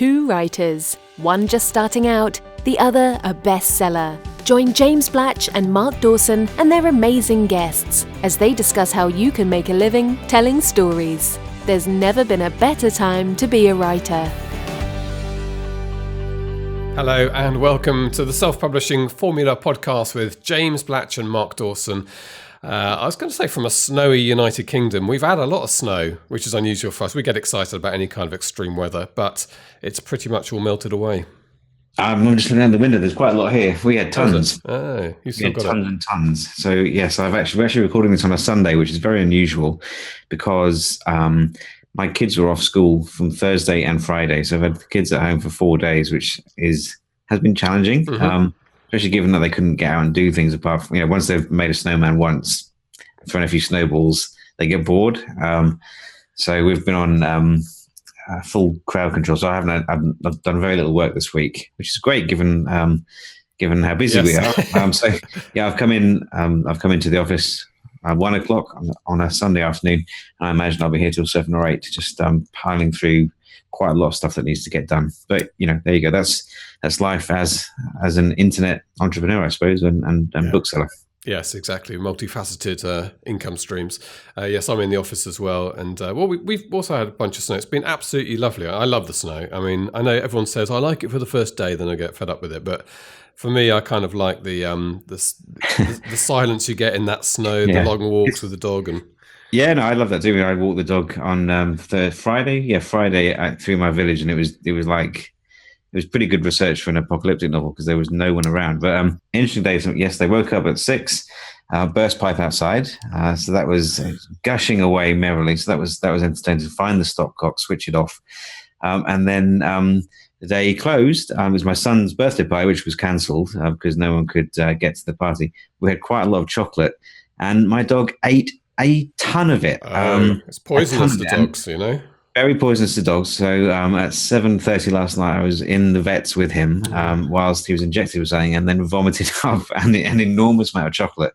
two writers, one just starting out, the other a bestseller. Join James Blatch and Mark Dawson and their amazing guests as they discuss how you can make a living telling stories. There's never been a better time to be a writer. Hello and welcome to the Self-Publishing Formula podcast with James Blatch and Mark Dawson. I was going to say from a snowy United Kingdom. We've had a lot of snow, which is unusual for us. We get excited about any kind of extreme weather, but it's pretty much all melted away. I'm just looking out the window. There's quite a lot here. We had tons. Oh, you still got tons and tons. So yes, we're actually recording this on a Sunday, which is very unusual because my kids were off school from Thursday and Friday. So I've had the kids at home for 4 days, which has been challenging. Mm-hmm. Especially given that they couldn't get out and do things apart from, once they've made a snowman once, thrown a few snowballs, they get bored. So we've been on full crowd control. So I've done very little work this week, which is great given how busy we are. I've come into the office at 1 o'clock on a Sunday afternoon, and I imagine I'll be here till 7 or 8, just piling through quite a lot of stuff that needs to get done. But there you go. That's life as an internet entrepreneur, I suppose, and bookseller. Yes, exactly. Multifaceted income streams. Yes, I'm in the office as well. And we've also had a bunch of snow. It's been absolutely lovely. I love the snow. I mean, I know everyone says I like it for the first day, then I get fed up with it. But for me, I kind of like the silence you get in that snow, the long walks with the dog. Yeah, no, I love that too. I walked the dog on Friday through my village, and it was pretty good research for an apocalyptic novel because there was no one around. But interesting day. So yes, they woke up at 6, burst pipe outside. So that was gushing away merrily. So that was entertaining to find the stopcock, switch it off, and then the day closed. It was my son's birthday party, which was cancelled because no one could get to the party. We had quite a lot of chocolate, and my dog ate a ton of it. It's poisonous to dogs, Very poisonous to dogs. So at 7:30 last night, I was in the vets with him whilst he was injected with something, and then vomited up an enormous amount of chocolate.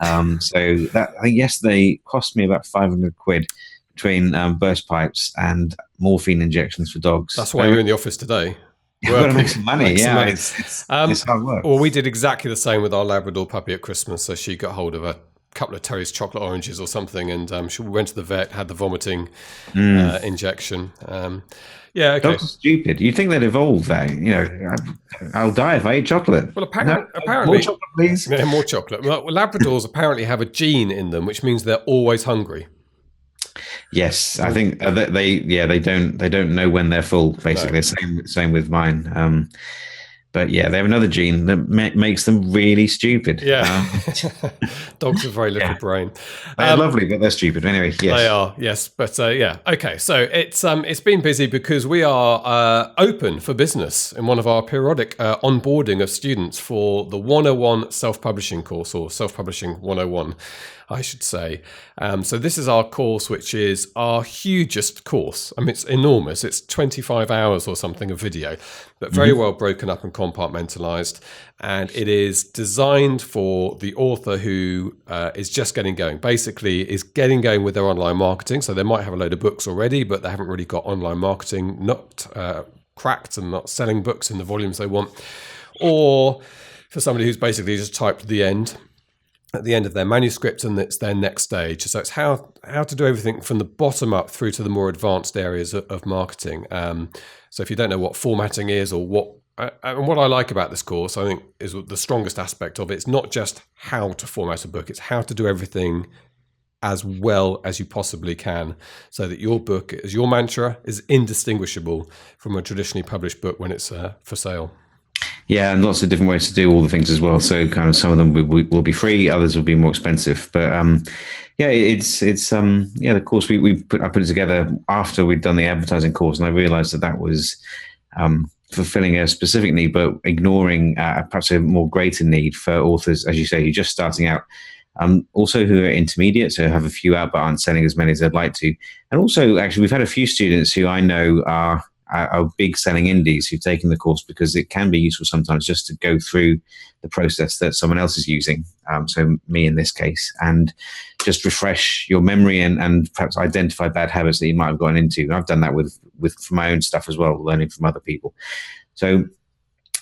So that, I think yesterday cost me about 500 quid between burst pipes and morphine injections for dogs. That's why you're in the office today. You've got to make some money. It's hard work. Well, we did exactly the same with our Labrador puppy at Christmas. So she got hold of a couple of Terry's chocolate oranges or something, and we went to the vet, had the vomiting injection. Okay. Dogs are stupid. You'd think they'd evolve that. I'll die if I eat chocolate. Well, apparently, more chocolate, please. Yeah, more chocolate. Well, Labradors apparently have a gene in them, which means they're always hungry. Yes, I think they don't know when they're full. Basically, no. Same with mine. But yeah, they have another gene that makes them really stupid. Yeah, dogs have very little brain. They're lovely, but they're stupid. Anyway, yes, they are. Yes, but okay. So it's been busy because we are open for business in one of our periodic onboarding of students for the 101 self-publishing course, or self-publishing 101. I should say. So this is our course, which is our hugest course. I mean, it's enormous. It's 25 hours or something of video, but very well broken up and compartmentalized. And it is designed for the author who is just getting going, basically is getting going with their online marketing. So they might have a load of books already, but they haven't really got online marketing, not cracked and not selling books in the volumes they want. Or for somebody who's basically just typed at the end of their manuscript, and it's their next stage. So it's how to do everything from the bottom up through to the more advanced areas of marketing. So if you don't know what formatting is, or what I like about this course, I think is the strongest aspect of it. It's not just how to format a book, it's how to do everything as well as you possibly can, so that your book, as your mantra, is indistinguishable from a traditionally published book when it's for sale. Yeah, and lots of different ways to do all the things as well. So kind of some of them will be free, others will be more expensive. But it's the course I put it together after we'd done the advertising course, and I realised that was fulfilling a specific need, but ignoring perhaps a more greater need for authors, as you say, who are just starting out. Also who are intermediate, so have a few out but aren't selling as many as they'd like to. And also, actually, we've had a few students who I know are our big selling indies who've taken the course, because it can be useful sometimes just to go through the process that someone else is using. So me in this case, and just refresh your memory and perhaps identify bad habits that you might have gotten into. And I've done that with for my own stuff as well, learning from other people. So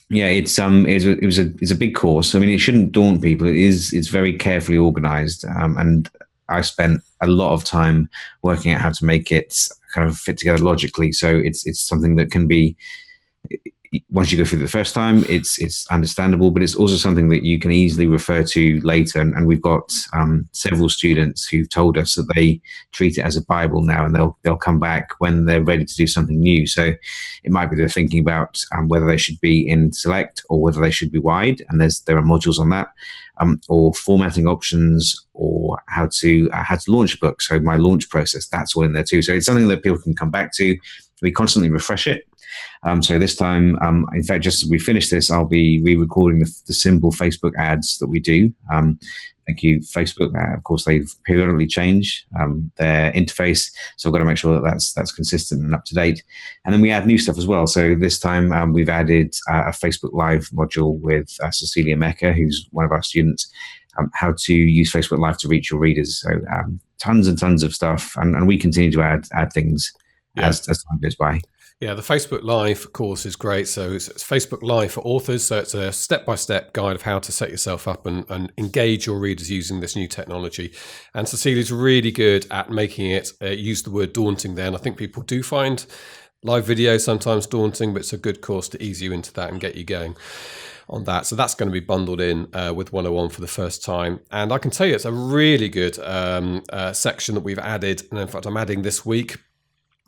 yeah, it's a big course. I mean, it shouldn't daunt people. It's very carefully organized, and I spent a lot of time working out how to make it kind of fit together logically. So it's something that can be, once you go through it the first time, it's understandable, but it's also something that you can easily refer to later. And we've got several students who've told us that they treat it as a Bible now, and they'll come back when they're ready to do something new. So it might be they're thinking about whether they should be in select or whether they should be wide, and there are modules on that, or formatting options, or how to launch a book. So my launch process, that's all in there too. So it's something that people can come back to. We constantly refresh it. So this time, in fact, just as we finish this, I'll be re-recording the simple Facebook ads that we do. Thank you, Facebook. Of course, they've periodically changed their interface, so we've got to make sure that that's consistent and up to date. And then we add new stuff as well. So this time, we've added a Facebook Live module with Cecilia Mecca, who's one of our students, how to use Facebook Live to reach your readers. So tons and tons of stuff, and we continue to add things as time goes by. Yeah, the Facebook Live course is great. So it's Facebook Live for authors. So it's a step-by-step guide of how to set yourself up and engage your readers using this new technology. And Cecilia's really good at making it use the word daunting there. And I think people do find live video sometimes daunting, but it's a good course to ease you into that and get you going on that. So that's going to be bundled in with 101 for the first time. And I can tell you it's a really good section that we've added. And in fact, I'm adding this week,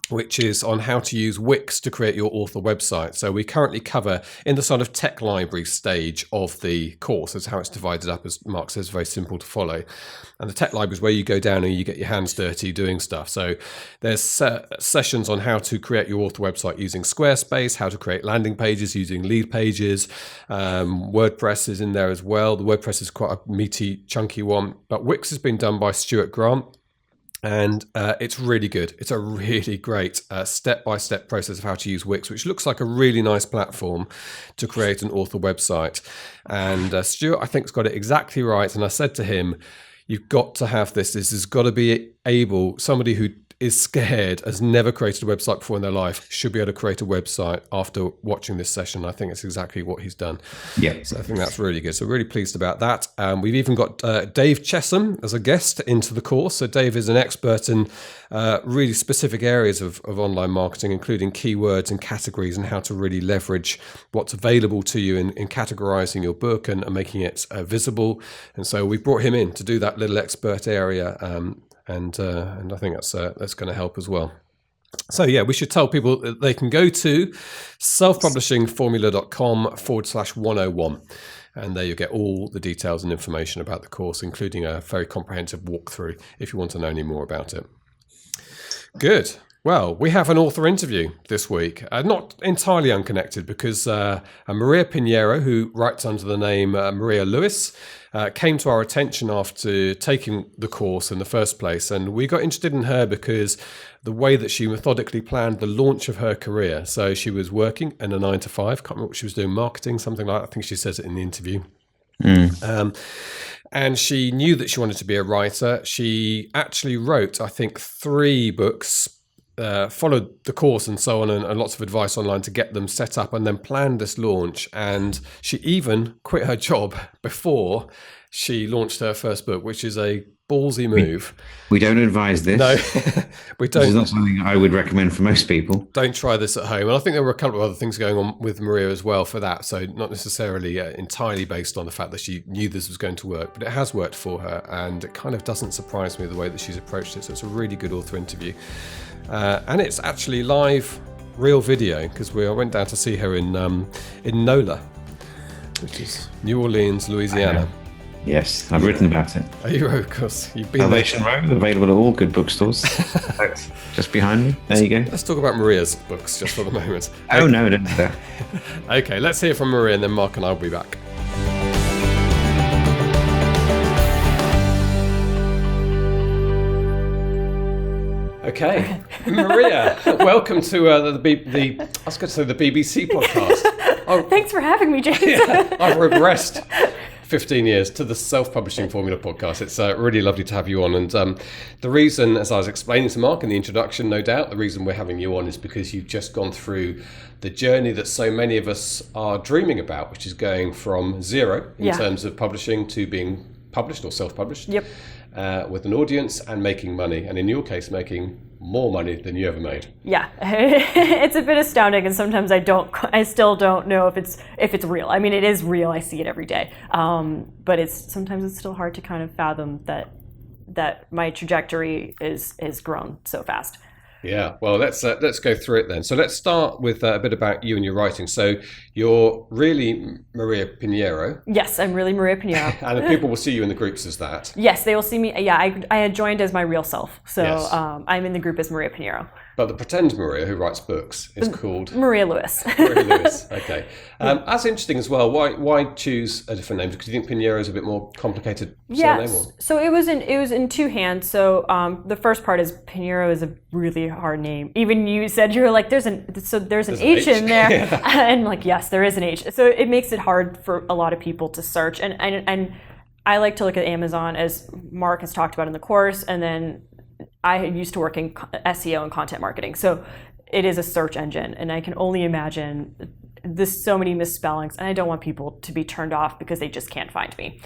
which is on how to use Wix to create your author website. So we currently cover in the sort of tech library stage of the course. That's how it's divided up, as Mark says, very simple to follow. And the tech library is where you go down and you get your hands dirty doing stuff. So there's sessions on how to create your author website using Squarespace, how to create landing pages using lead pages. WordPress is in there as well. The WordPress is quite a meaty, chunky one. But Wix has been done by Stuart Grant. And it's really good. It's a really great step-by-step process of how to use Wix, which looks like a really nice platform to create an author website. And Stuart, I think, has got it exactly right. And I said to him, you've got to have this. This has got to be able, somebody who is scared, has never created a website before in their life, should be able to create a website after watching this session. I think it's exactly what he's done. Yeah. So I think that's really good. So really pleased about that. We've even got Dave Chesham as a guest into the course. So Dave is an expert in really specific areas of online marketing, including keywords and categories, and how to really leverage what's available to you in categorizing your book and making it visible. And so we brought him in to do that little expert area. And I think that's going to help as well. So yeah, we should tell people that they can go to selfpublishingformula.com/101. And there you get all the details and information about the course, including a very comprehensive walkthrough if you want to know any more about it. Good. Well, we have an author interview this week, not entirely unconnected, because Maria Pinheiro, who writes under the name Maria Lewis, came to our attention after taking the course in the first place. And we got interested in her because the way that she methodically planned the launch of her career. So she was working in a 9-to-5, can't remember what she was doing, marketing, something like that. I think she says it in the interview. And she knew that she wanted to be a writer. She actually wrote, I think, 3 books, followed the course and so on, and lots of advice online to get them set up, and then planned this launch. And she even quit her job before she launched her first book, which is a ballsy move. We don't advise this. No, we don't. This is not something I would recommend for most people. Don't try this at home. And I think there were a couple of other things going on with Maria as well for that. So not necessarily entirely based on the fact that she knew this was going to work, but it has worked for her. And it kind of doesn't surprise me the way that she's approached it. So it's a really good author interview. And it's actually live, real video, because I went down to see her in NOLA, which is New Orleans, Louisiana. Yes, I've written about it. Oh, you of course. You've been Salvation Row, available at all good bookstores. Just behind me. There you go. Let's talk about Maria's books just for the moment. Oh, no, don't do that. Okay, let's hear from Maria, and then Mark and I will be back. Okay. Maria, welcome to I was going to say the BBC podcast. Thanks for having me, James. Yeah, I've regressed 15 years to the Self-Publishing Formula podcast. It's really lovely to have you on. And the reason, as I was explaining to Mark in the introduction, no doubt, the reason we're having you on is because you've just gone through the journey that so many of us are dreaming about, which is going from zero in terms of publishing to being published or self-published. Yep. With an audience and making money, and in your case, making more money than you ever made. Yeah, it's a bit astounding, and sometimes I still don't know if it's real. I mean, it is real. I see it every day, but sometimes it's still hard to kind of fathom that my trajectory is grown so fast. Yeah, well, let's go through it then. So let's start with a bit about you and your writing. So you're really Maria Pinheiro. Yes, I'm really Maria Pinheiro. And the people will see you in the groups as that. Yes, they will see me. Yeah, I had joined as my real self. So Yes. I'm in the group as Maria Pinheiro. But the pretend Maria, who writes books, is called Maria Lewis. Maria Lewis. Okay, that's interesting as well. Why choose a different name? Because you think Pinheiro is a bit more complicated surname? Yes. So it was in two hands. So the first part is Pinheiro is a really hard name. Even you said you were like, there's an H in there, Yeah. and like yes, there is an H. So it makes it hard for a lot of people to search. And I like to look at Amazon, as Mark has talked about in the course, and then I used to work in SEO and content marketing. So it is a search engine, and I can only imagine there's so many misspellings, and I don't want people to be turned off because they just can't find me.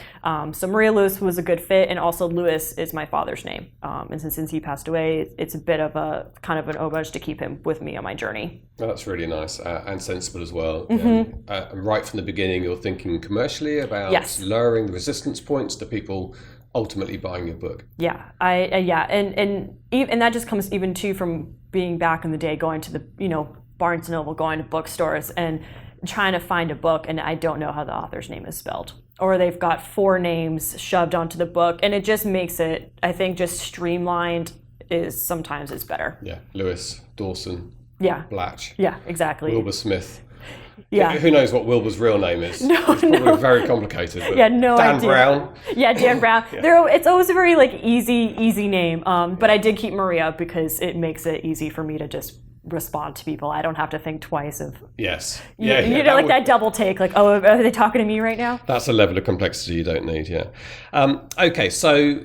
So Maria Lewis was a good fit, and also Lewis is my father's name. And since he passed away, it's a bit of a kind of an homage to keep him with me on my journey. Oh, that's really nice and sensible as well. Mm-hmm. And right from the beginning, you're thinking commercially about Yes. lowering the resistance points to people ultimately buying your book. Yeah, and that just comes even too from being back in the day, going to the Barnes & Noble, going to bookstores and trying to find a book, and I don't know how the author's name is spelled, or they've got 4 names shoved onto the book, and it just makes it, I think, just streamlined sometimes is better. Yeah, Lewis, Dawson, Yeah, Blatch, yeah, exactly. Wilbur Smith. Yeah. Who knows what Wilbur's real name is? No, it's probably very complicated. But Yeah, no Dan idea. Brown. Yeah, Dan Brown. It's always a very easy name. But I did keep Maria because it makes it easy for me to just respond to people. I don't have to think twice of Yes. that double take, like, oh, are they talking to me right now? That's a level of complexity you don't need, yeah. Okay, so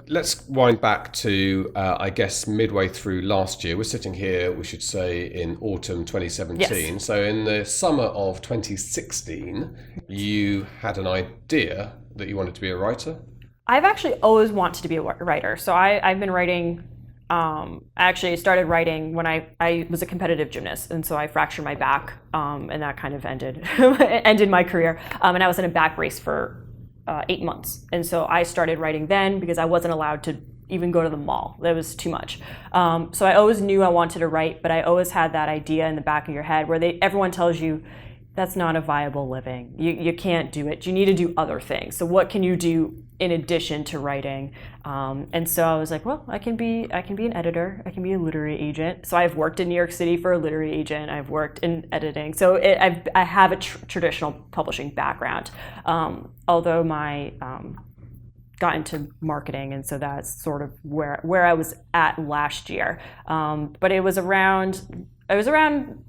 let's wind back to, I guess, midway through last year. We're sitting here, we should say, in autumn 2017. Yes. So in the summer of 2016, you had an idea that you wanted to be a writer? I've actually always wanted to be a writer. So I've been writing. I actually started writing when I was a competitive gymnast, and so I fractured my back, and that kind of ended my career. And I was in a back brace for 8 months, and so I started writing then because I wasn't allowed to even go to the mall. That was too much. So I always knew I wanted to write, but I always had that idea in the back of your head where everyone tells you that's not a viable living. You can't do it. You need to do other things. So what can you do in addition to writing? And so I was like, well, I can be an editor. I can be a literary agent. So I've worked in New York City for a literary agent. I've worked in editing. So I have a traditional publishing background, although my got into marketing, and so that's sort of where I was at last year. But it was around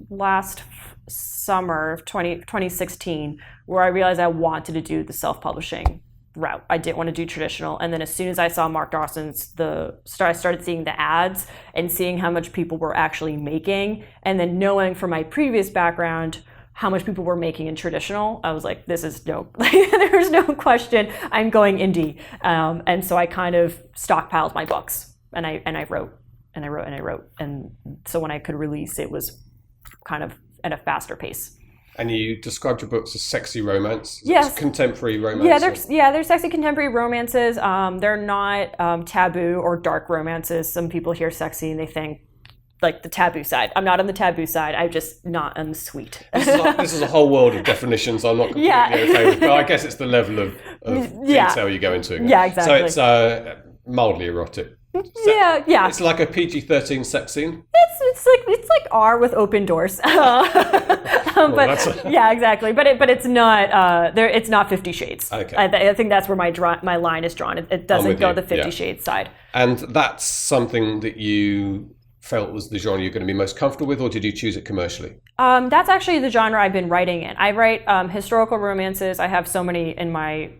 last summer of 2016 where I realized I wanted to do the self-publishing route. I didn't want to do traditional. And then as soon as I saw Mark Dawson's I started seeing the ads and seeing how much people were actually making, and then knowing from my previous background how much people were making in traditional, I was like, there's no question, I'm going indie. And so I kind of stockpiled my books, and I wrote. And so when I could release, it was kind of at a faster pace. And you described your books as sexy romance. Yes. It's contemporary romance. They're sexy contemporary romances. They're not taboo or dark romances. Some people hear sexy and they think like the taboo side. I'm not on the taboo side. I'm just not on the sweet. This is a whole world of definitions I'm not completely okay with, but I guess it's the level of detail you go into. Yeah, exactly. So it's mildly erotic. Yeah. It's like a PG-13 sex scene. it's like R with open doors. Yeah, exactly. But it's not it's not 50 Shades. Okay. I think that's where my line is drawn. It doesn't go the 50 Shades side. And that's something that you felt was the genre you're going to be most comfortable with, or did you choose it commercially? That's actually the genre I've been writing in. I write historical romances. I have so many in my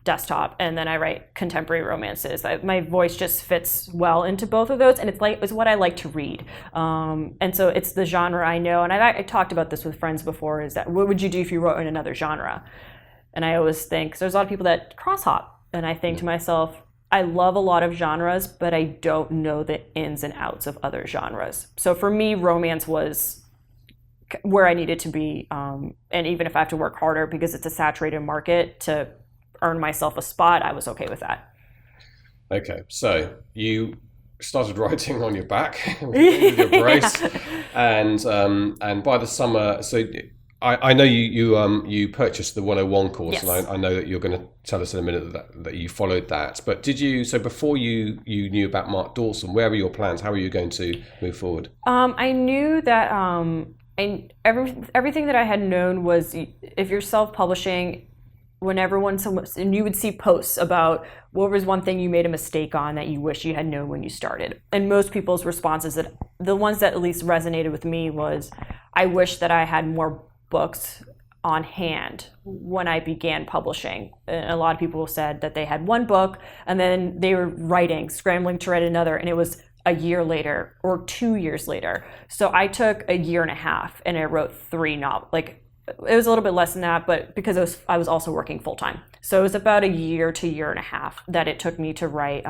desktop, and then I write contemporary romances. My voice just fits well into both of those, and it's what I like to read. And so it's the genre I know. And I talked about this with friends before, is that what would you do if you wrote in another genre? And I always think, so there's a lot of people that cross hop, and I think to myself, I love a lot of genres, but I don't know the ins and outs of other genres. So for me, romance was where I needed to be. And even if I have to work harder because it's a saturated market to earn myself a spot, I was okay with that. Okay, so you started writing on your back with your brace, and by the summer, so I know you purchased the 101 course, yes. And I know that you're going to tell us in a minute that you followed that. But did you? So before you knew about Mark Dawson, where were your plans? How were you going to move forward? I knew that everything that I had known was, if you're self-publishing, and you would see posts about what was one thing you made a mistake on that you wish you had known when you started. And most people's responses, that the ones that at least resonated with me, was, I wish that I had more books on hand when I began publishing. And a lot of people said that they had one book and then they were scrambling to write another, and it was a year later or 2 years later. So I took a year and a half and I wrote 3 novels. It was a little bit less than that, but because I was also working full time. So it was about a year to year and a half that it took me to write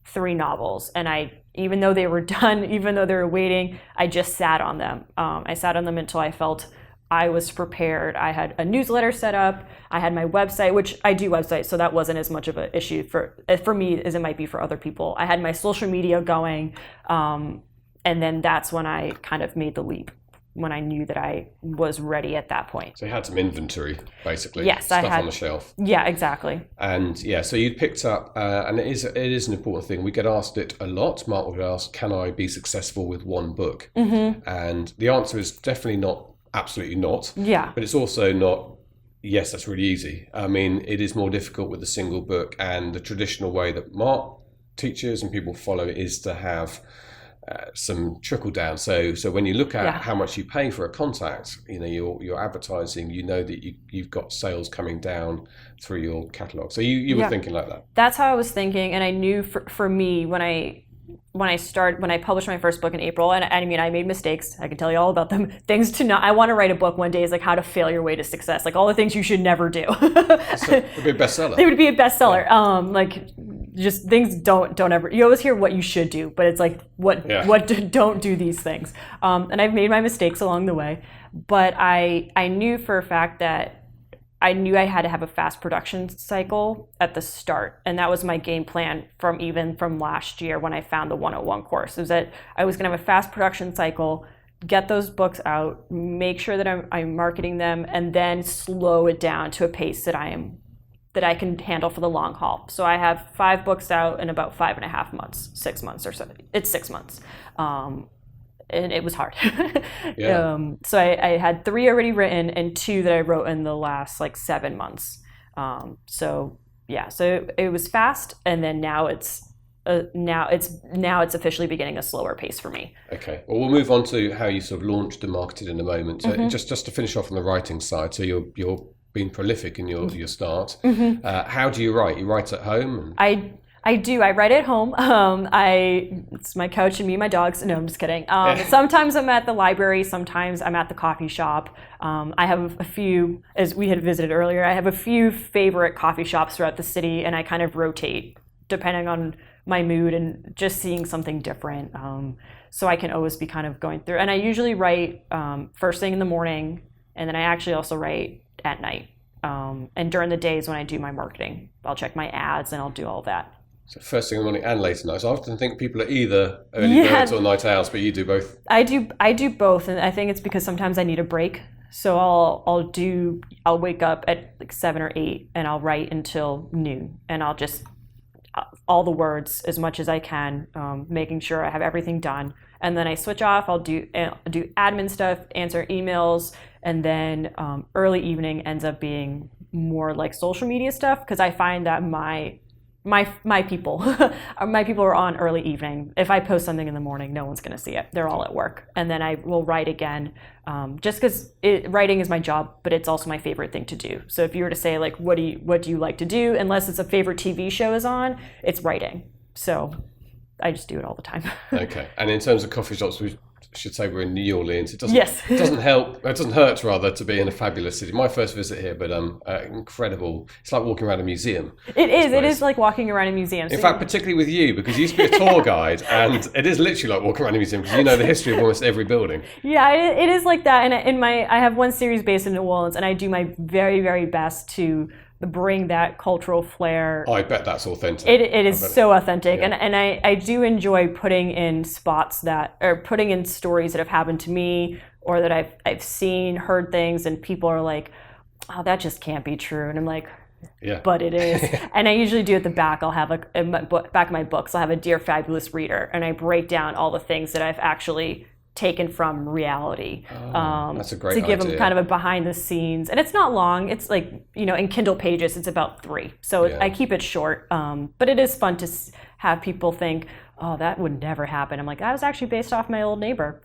3 novels. And even though they were done, even though they were waiting, I just sat on them. I sat on them until I felt I was prepared. I had a newsletter set up. I had my website, which I do websites, so that wasn't as much of an issue for me as it might be for other people. I had my social media going, and then that's when I kind of made the leap, when I knew that I was ready at that point. So you had some inventory, basically. Yes, stuff on the shelf. Yeah, exactly. And so you picked up, and it is an important thing. We get asked it a lot. Mark would ask, can I be successful with one book? Mm-hmm. And the answer is definitely not. Absolutely not. Yeah. But it's also not, yes, that's really easy. I mean, it is more difficult with a single book, and the traditional way that Mark teaches and people follow is to have some trickle down. So when you look at how much you pay for a contact, your advertising, that you've got sales coming down through your catalog. So you were thinking like that. That's how I was thinking, and I knew for me, when I published my first book in April, and I mean, I made mistakes. I can tell you all about them. I want to write a book one day, is like how to fail your way to success, like all the things you should never do. So it would be a bestseller. They would be a bestseller. Just things don't ever. You always hear what you should do, but it's like don't do these things. And I've made my mistakes along the way, but I knew for a fact that I knew I had to have a fast production cycle at the start. And that was my game plan from last year when I found the 101 course, is that I was going to have a fast production cycle, get those books out, make sure that I'm marketing them, and then slow it down to a pace that I can handle for the long haul. So I have 5 books out in about 5.5 months, 6 months or so. It's 6 months. And it was hard. So I had 3 already written and 2 that I wrote in the last 7 months. So it was fast, and then now it's officially beginning a slower pace for me. Okay. Well, we'll move on to how you sort of launched and marketed in a moment. So just to finish off on the writing side. So you're being prolific in your start. Mm-hmm. How do you write? You write at home? I do. I write at home. It's my couch and me and my dogs. No, I'm just kidding. Sometimes I'm at the library. Sometimes I'm at the coffee shop. I have a few, as we had visited earlier, I have a few favorite coffee shops throughout the city, and I kind of rotate depending on my mood and just seeing something different. So I can always be kind of going through. And I usually write first thing in the morning, and then I actually also write at night. And during the days when I do my marketing, I'll check my ads and I'll do all that. So first thing in the morning and late at night. So I often think people are either early birds or night owls, but you do both. I do both, and I think it's because sometimes I need a break. So I'll wake up at 7 or 8 and I'll write until noon, and I'll just all the words as much as I can, making sure I have everything done. And then I switch off. I'll do admin stuff, answer emails, and then early evening ends up being more like social media stuff, because I find that my people are on early evening. If I post something in the morning, no one's going to see it. They're all at work. And then I will write again, just because writing is my job, but it's also my favorite thing to do. So if you were to say, like, what do you like to do, unless it's a favorite TV show is on, it's writing. So I just do it all the time. Okay. And in terms of coffee shops, we should say we're in New Orleans. It doesn't hurt rather to be in a fabulous city. My first visit here, but incredible. It's like walking around a museum. It is like walking around a museum. In fact, particularly with you, because you used to be a tour guide, and it is literally like walking around a museum, because you know the history of almost every building. Yeah, it is like that. And I have one series based in New Orleans, and I do my very, very best to bring that cultural flair. I bet that's authentic. It is so authentic. Yeah. And I do enjoy putting in putting in stories that have happened to me, or that I've seen, heard things, and people are like, oh, that just can't be true. And I'm like, yeah, but it is. And I usually do at the back. I'll have back of my books, I'll have a Dear Fabulous Reader, and I break down all the things that I've actually taken from reality. That's a great idea. To give them kind of a behind the scenes. And it's not long. It's like, in Kindle pages, it's about 3. So I keep it short. But it is fun to have people think, oh, that would never happen. I'm like, that was actually based off my old neighbor.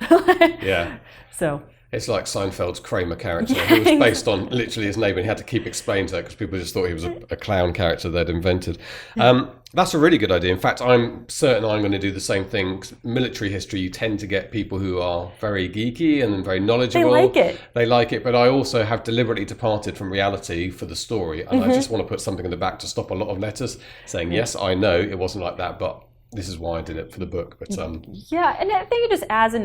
Yeah. So it's like Seinfeld's Kramer character, who was based on literally his neighbour, and he had to keep explaining to that because people just thought he was a clown character they'd invented. That's a really good idea. In fact, I'm certain I'm going to do the same thing. Military history, you tend to get people who are very geeky and very knowledgeable. They like it, but I also have deliberately departed from reality for the story, and I just want to put something in the back to stop a lot of letters saying, yes, I know it wasn't like that, but this is why I did it for the book. But yeah, and I think it just adds a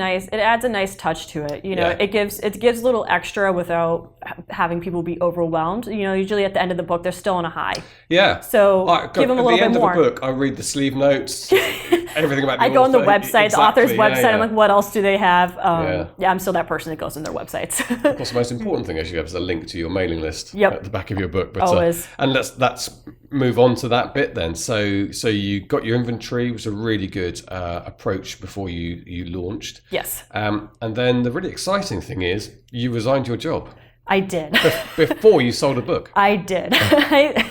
nice touch to it. It gives a little extra without having people be overwhelmed. Usually at the end of the book they're still on a high. Yeah. So give them a little bit more. At the end of the book, I read the sleeve notes, everything about the I go on the website, exactly, the author's website. Yeah. I'm like, what else do they have? I'm still that person that goes on their websites. Of course, the most important thing is you have a link to your mailing list at the back of your book. But, always. And let's move on to that bit then. So you got your inventory, which was a really good approach before you launched. Yes. And then the really exciting thing is you resigned your job. I did. Before you sold a book. I did. I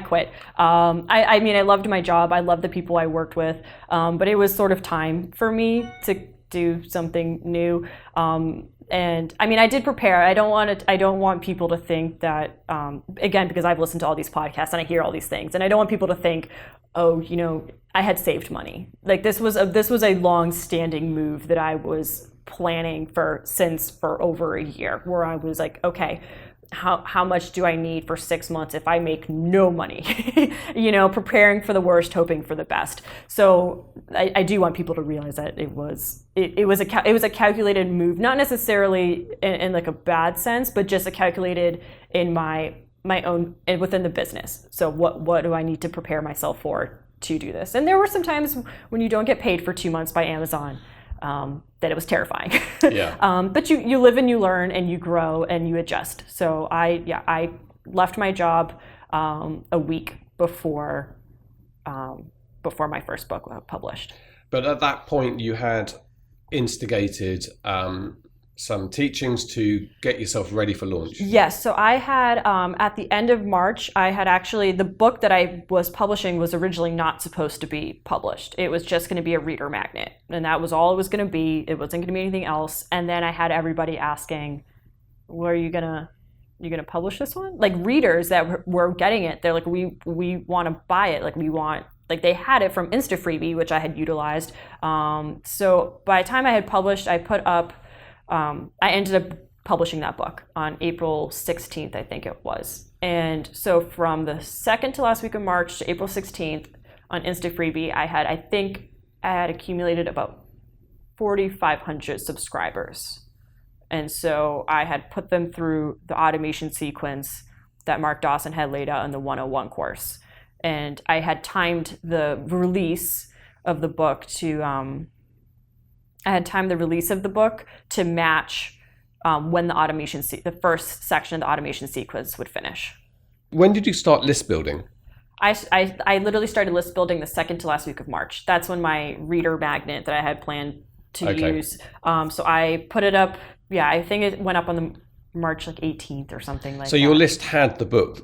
quit. I loved my job. I loved the people I worked with. But it was sort of time for me to do something new. And I did prepare. I don't want people to think that, again, because I've listened to all these podcasts and I hear all these things, and I don't want people to think, oh, I had saved money. Like this was a long-standing move that I was planning for over a year, where I was like, okay, how much do I need for 6 months if I make no money? Preparing for the worst, hoping for the best. So I do want people to realize that it was a calculated move, not necessarily in like a bad sense, but just a calculated in my own within the business. So what do I need to prepare myself for to do this? And there were some times when you don't get paid for 2 months by Amazon. That it was terrifying. Yeah. But you live and you learn and you grow and you adjust. So I left my job a week before my first book was published. But at that point, you had instigated some teachings to get yourself ready for launch. Yes. So I had, at the end of March, I had actually, the book that I was publishing was originally not supposed to be published. It was just going to be a reader magnet. And that was all it was going to be. It wasn't going to be anything else. And then I had everybody asking, well, are you going to publish this one? Like readers that were getting it, they're like, we want to buy it. Like they had it from InstaFreebie, which I had utilized. So by the time I had published, I put up, I ended up publishing that book on April 16th, I think it was. And so from the second to last week of March to April 16th on InstaFreebie, I had accumulated about 4,500 subscribers. And so I had put them through the automation sequence that Mark Dawson had laid out in the 101 course. And I had timed the release of the book to match when the first section of the automation sequence would finish. When did you start list building? I literally started list building the second to last week of March. That's when my reader magnet that I had planned to use. So I put it up. Yeah, I think it went up on the March 18th or something like that. So your list had the book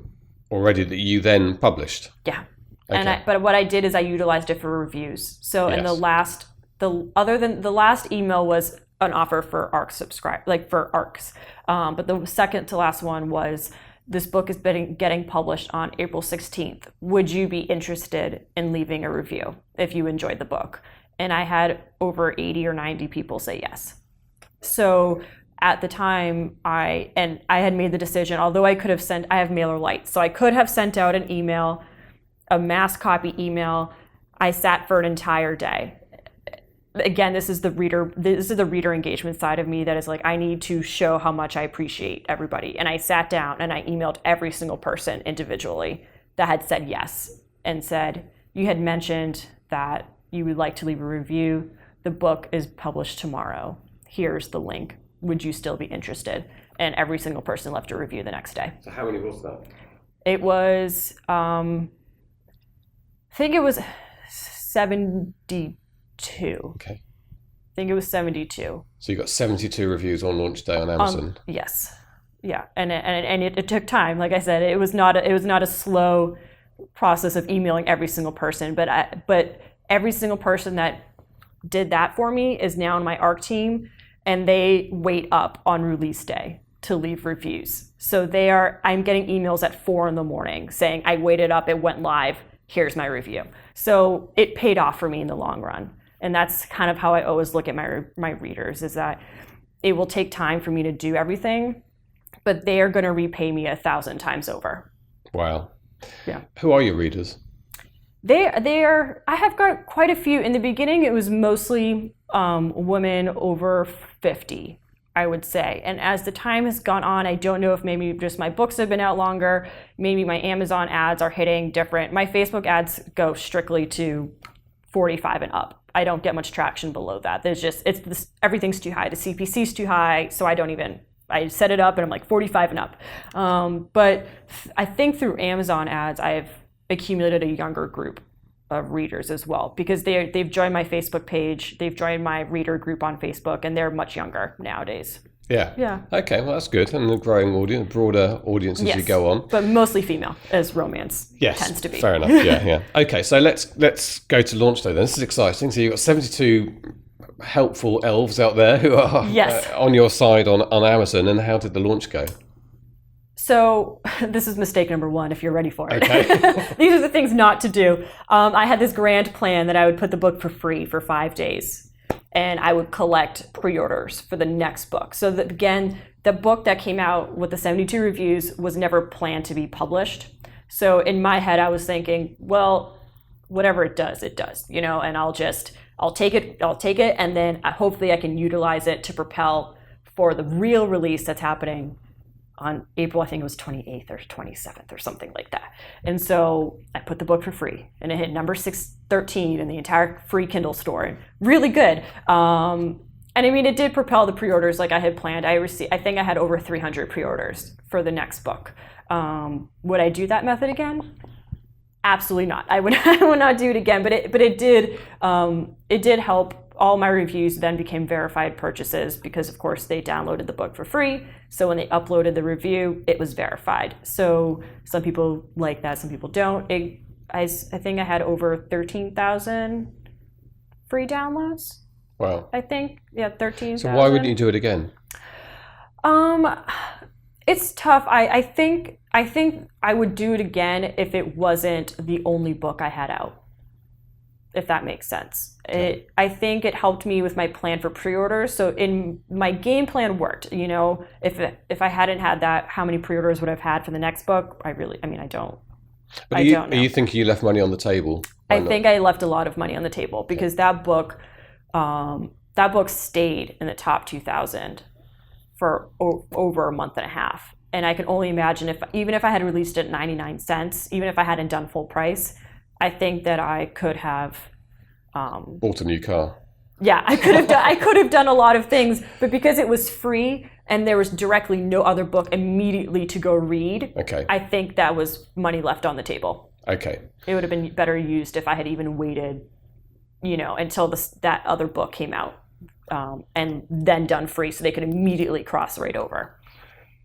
already that you then published? Yeah. Okay. But what I did is I utilized it for reviews. So in the last email was an offer for ARC subscribe, like for ARCs. But the second to last one was, this book is getting published on April 16th. Would you be interested in leaving a review if you enjoyed the book? And I had over 80 or 90 people say yes. So at the time, I had made the decision, although I have MailerLite, so I could have sent out an email, a mass copy email. I sat for an entire day. Again, this is the reader engagement side of me that is like, I need to show how much I appreciate everybody. And I sat down and I emailed every single person individually that had said yes and said, you had mentioned that you would like to leave a review. The book is published tomorrow. Here's the link. Would you still be interested? And every single person left a review the next day. So how many was that? It was, I think it was 72. Okay. I think it was 72. So you got 72 reviews on launch day on Amazon. Yes. Yeah. And it took time. Like I said, it was not a slow process of emailing every single person, but every single person that did that for me is now on my ARC team, and they wait up on release day to leave reviews. So I'm getting emails at 4 a.m. saying, I waited up, it went live, here's my review. So it paid off for me in the long run. And that's kind of how I always look at my readers, is that it will take time for me to do everything, but they are going to repay me 1,000 times over. Wow. Yeah. Who are your readers? I have got quite a few. In the beginning, it was mostly women over 50, I would say. And as the time has gone on, I don't know if maybe just my books have been out longer, maybe my Amazon ads are hitting different. My Facebook ads go strictly to 45 and up. I don't get much traction below that. Everything's too high. The CPC's too high, so I set it up and I'm like 45 and up. But I think through Amazon ads, I've accumulated a younger group of readers as well, because they've joined my Facebook page, they've joined my reader group on Facebook, and they're much younger nowadays. Yeah. Yeah. Okay, well that's good. And a growing audience, broader audience as you go on. But mostly female, as romance tends to be. Fair enough. Yeah. Okay, so let's go to launch day then. This is exciting. So you've got 72 helpful elves out there who are on your side on Amazon. And how did the launch go? So this is mistake number 1, if you're ready for it. Okay. These are the things not to do. I had this grand plan that I would put the book for free for 5 days, and I would collect pre-orders for the next book. So that, again, the book that came out with the 72 reviews was never planned to be published. So in my head, I was thinking, well, whatever it does, and I'll take it, and then hopefully I can utilize it to propel for the real release that's happening on April, I think it was 28th or 27th or something like that. And so I put the book for free, and it hit number 613 in the entire free Kindle store. Really good. And I mean, it did propel the pre-orders like I had planned. I think I had over 300 pre-orders for the next book. Would I do that method again? Absolutely not. I would not do it again, but it did help. All my reviews then became verified purchases because, of course, they downloaded the book for free. So when they uploaded the review, it was verified. So some people like that, some people don't. I think I had over 13,000 free downloads. Wow. I think, 13,000. So why wouldn't you do it again? It's tough. I think I would do it again if it wasn't the only book I had out, if that makes sense. Okay. I think it helped me with my plan for pre-orders. So in my game plan worked, if I hadn't had that, how many pre-orders would I have had for the next book? I don't. But are you thinking you left money on the table? I think I left a lot of money on the table because that book stayed in the top 2,000 for over a month and a half. And I can only imagine even if I had released it at 99 cents, even if I hadn't done full price, I think that I could have bought a new car. Yeah, I could have done a lot of things, but because it was free and there was directly no other book immediately to go read, Okay. I think that was money left on the table. Okay. It would have been better used if I had even waited, until that other book came out, and then done free so they could immediately cross right over.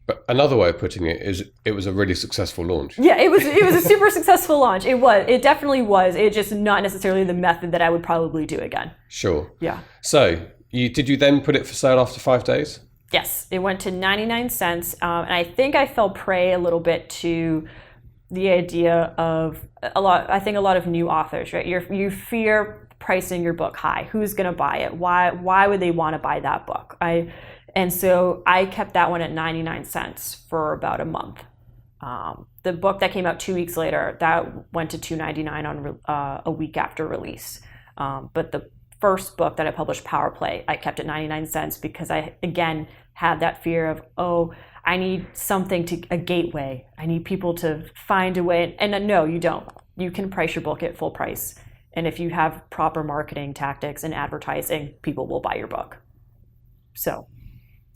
But another way of putting it is it was a really successful launch. Yeah, it was a super successful launch. It definitely was. It's just not necessarily the method that I would probably do again. Sure. Yeah. So did you then put it for sale after 5 days? Yes, it went to 99 cents. And I think I fell prey a little bit to the idea of a lot of new authors, right? You fear pricing your book high. Who's going to buy it? Why would they want to buy that book? And so I kept that one at 99 cents for about a month. The book that came out 2 weeks later, that went to $2.99 on a week after release. But the first book that I published, Power Play, I kept at 99 cents because I, again, had that fear of, I need something a gateway. I need people to find a way. And no, you don't. You can price your book at full price. And if you have proper marketing tactics and advertising, people will buy your book. So.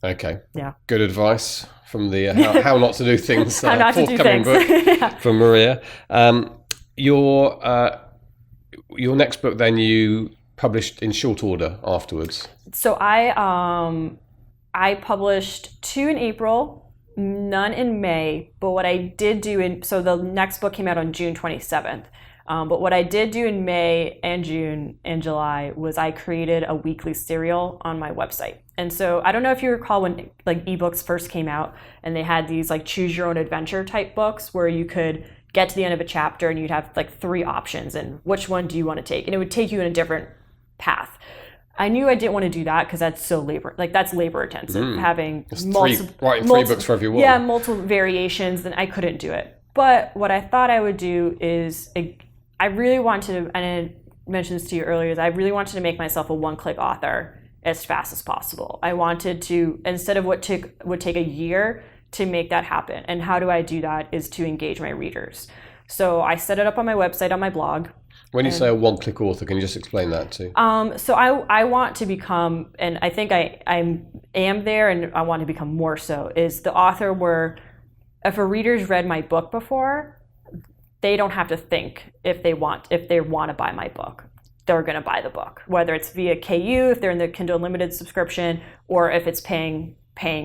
Okay. Yeah. Good advice from the how not to do things how not forthcoming to do things. book Yeah. from Maria. Your next book then you published in short order afterwards. So I published 2 in April, none in May. But what I did do so the next book came out on June 27th. But what I did do in May and June and July was I created a weekly serial on my website. And so I don't know if you recall when like ebooks first came out and they had these like choose your own adventure type books where you could get to the end of a chapter and you'd have like 3 options and which one do you want to take? And it would take you in a different path. I knew I didn't want to do that because that's labor intensive. Having writing 3 books for every one. Yeah, multiple variations, and I couldn't do it. But what I thought I would do is I really wanted to, and I mentioned this to you earlier, is I really wanted to make myself a one-click author as fast as possible. I wanted to, instead of what would take a year to make that happen. And how do I do that is to engage my readers. So I set it up on my website, on my blog. When you say a one-click author, can you just explain that too? So I want to become, and I think I am there, and I want to become more so, is the author where if a reader's read my book before, they don't have to think if they want to buy my book. They're going to buy the book, whether it's via KU, if they're in the Kindle Unlimited subscription, or if it's paying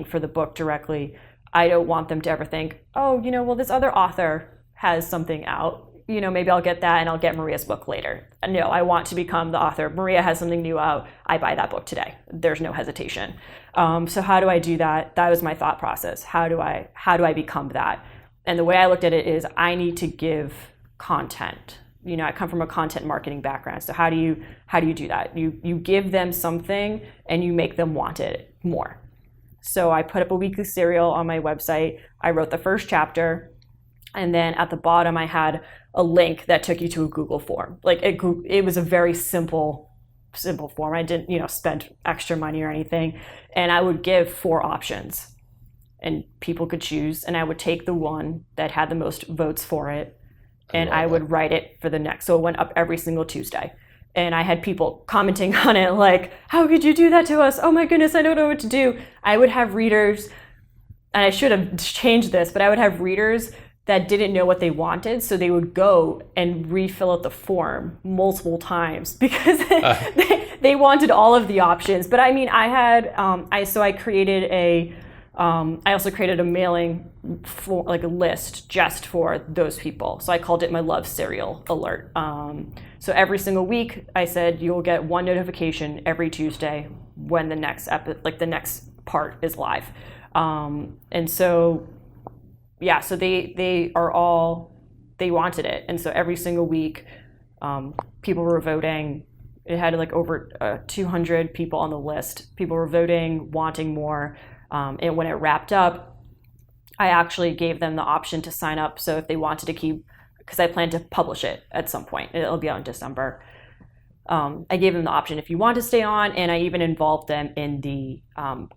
for the book directly. I don't want them to ever think, well, this other author has something out. Maybe I'll get that and I'll get Maria's book later. No, I want to become the author. Maria has something new out. I buy that book today. There's no hesitation. So how do I do that? That was my thought process. How do I become that? And the way I looked at it is I need to give content. I come from a content marketing background. So how do you do that? You give them something and you make them want it more. So I put up a weekly serial on my website. I wrote the first chapter, and then at the bottom I had a link that took you to a Google form. Like it was a very simple form. I didn't spend extra money or anything, and I would give 4 options. And people could choose, and I would take the one that had the most votes for it, and I would write it for the next. So it went up every single Tuesday. And I had people commenting on it like, how could you do that to us? Oh my goodness, I don't know what to do. I would have readers, and I should have changed this, but I would have readers that didn't know what they wanted, so they would go and refill out the form multiple times because they wanted all of the options. But I mean, I had, I created I also created a mailing for like a list just for those people. So I called it my love serial alert. So every single week I said you'll get 1 notification every Tuesday when the next the next part is live. And so yeah, so they wanted it. And so every single week people were voting. It had like over 200 people on the list. People were voting, wanting more. And when it wrapped up, I actually gave them the option to sign up. So if they wanted to keep, because I plan to publish it at some point, it'll be out in December. I gave them the option if you want to stay on, and I even involved them in the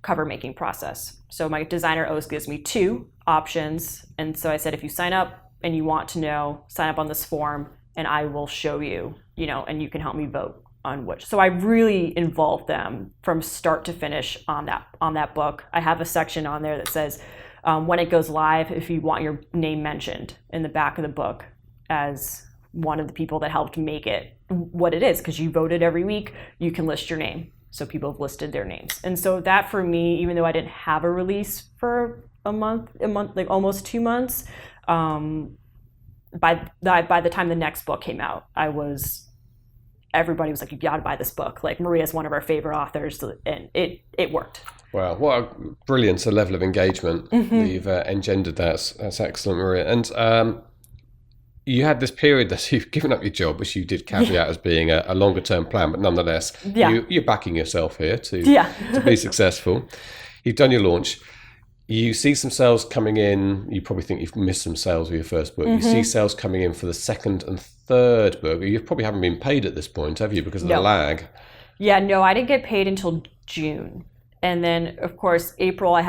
cover making process. So my designer always gives me 2 options. And so I said, if you sign up and you want to know, sign up on this form and I will show you, and you can help me vote on which. So I really involved them from start to finish on that book. I have a section on there that says when it goes live, if you want your name mentioned in the back of the book, as one of the people that helped make it what it is, because you voted every week, you can list your name. So people have listed their names. And so that for me, even though I didn't have a release for a month, like almost 2 months, by the time the next book came out, everybody was like, you gotta buy this book. Like, Maria's one of our favorite authors, and it worked. Wow, what a brilliant level of engagement that you've engendered. That's excellent, Maria. And you had this period that you've given up your job, which you did caveat as being a longer term plan, but nonetheless, you're backing yourself here to be successful. You've done your launch. You see some sales coming in. You probably think you've missed some sales with your first book. You see sales coming in for the second and third book. You probably haven't been paid at this point, have you, because of the lag? Yeah, no, I didn't get paid until June. And then, of course, April,